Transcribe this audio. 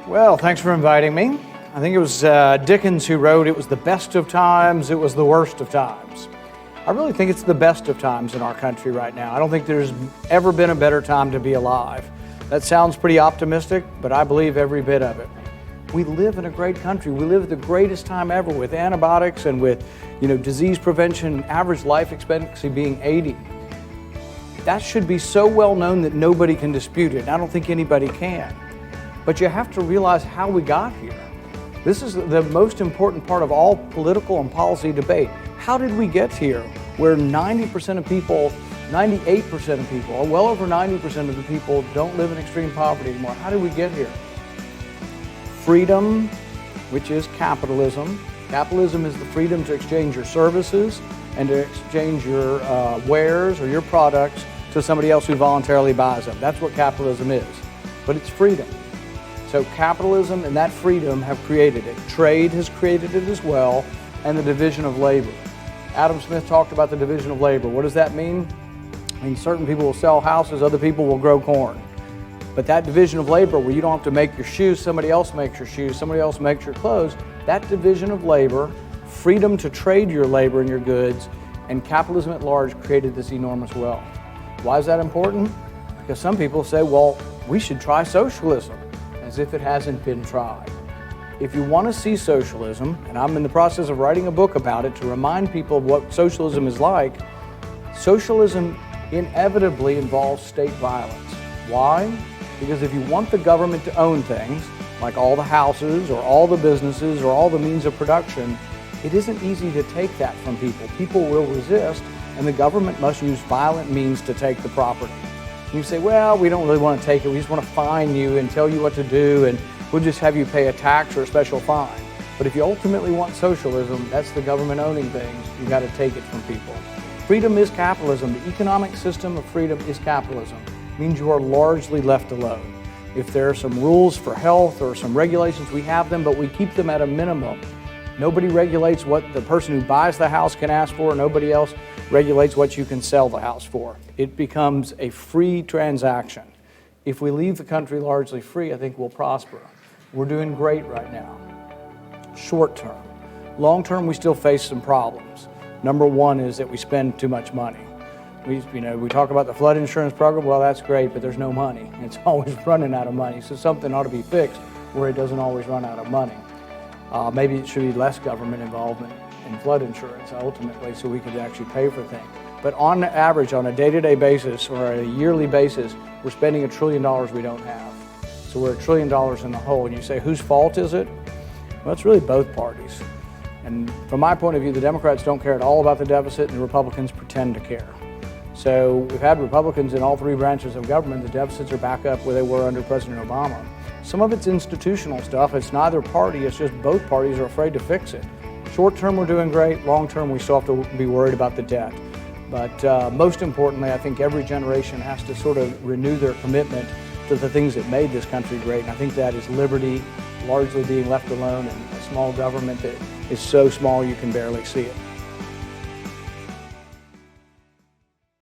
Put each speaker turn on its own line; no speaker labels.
Well, thanks for inviting me. I think it was Dickens who wrote, "It was the best of times, it was the worst of times." I really think it's the best of times in our country right now. I don't think there's ever been a better time to be alive. That sounds pretty optimistic, but I believe every bit of it. We live in a great country. We live at the greatest time ever with antibiotics and with, disease prevention, average life expectancy being 80. That should be so well known that nobody can dispute it. I don't think anybody can. But you have to realize how we got here. This is the most important part of all political and policy debate. How did we get here where 90% of people, 98% of people, or well over 90% of the people don't live in extreme poverty anymore? How did we get here? Freedom, which is capitalism. Capitalism is the freedom to exchange your services and to exchange your wares or your products to somebody else who voluntarily buys them. That's what capitalism is, but it's freedom. So capitalism and that freedom have created it. Trade has created it as well, and the division of labor. Adam Smith talked about the division of labor. What does that mean? I mean, certain people will sell houses, other people will grow corn. But that division of labor where you don't have to make your shoes, somebody else makes your shoes, somebody else makes your clothes, that division of labor, freedom to trade your labor and your goods, and capitalism at large created this enormous wealth. Why is that important? Because some people say, well, we should try socialism, as if it hasn't been tried. If you want to see socialism, and I'm in the process of writing a book about it to remind people of what socialism is like, socialism inevitably involves state violence. Why? Because if you want the government to own things, like all the houses or all the businesses or all the means of production, it isn't easy to take that from people. People will resist, and the government must use violent means to take the property. And you say, well, we don't really want to take it. We just want to fine you and tell you what to do, and we'll just have you pay a tax or a special fine. But if you ultimately want socialism, that's the government owning things. You've got to take it from people. Freedom is capitalism. The economic system of freedom is capitalism. It means you are largely left alone. If there are some rules for health or some regulations, we have them, but we keep them at a minimum. Nobody regulates what the person who buys the house can ask for. Nobody else regulates what you can sell the house for. It becomes a free transaction. If we leave the country largely free, I think we'll prosper. We're doing great right now, short term. Long term, we still face some problems. Number one is that we spend too much money. We talk about the flood insurance program. Well, that's great, but there's no money. It's always running out of money. So something ought to be fixed where it doesn't always run out of money. Maybe it should be less government involvement in flood insurance ultimately so we could actually pay for things. But on average, on a day-to-day basis or a yearly basis, we're spending $1 trillion we don't have. So we're $1 trillion in the hole. And you say, whose fault is it? Well, it's really both parties. And from my point of view, the Democrats don't care at all about the deficit, and the Republicans pretend to care. So we've had Republicans in all three branches of government. The deficits are back up where they were under President Obama. Some of it's institutional stuff. It's neither party. It's just both parties are afraid to fix it. Short term, we're doing great. Long term, we still have to be worried about the debt. But most importantly, I think every generation has to sort of renew their commitment to the things that made this country great. And I think that is liberty, largely being left alone, and a small government that is so small you can barely see it.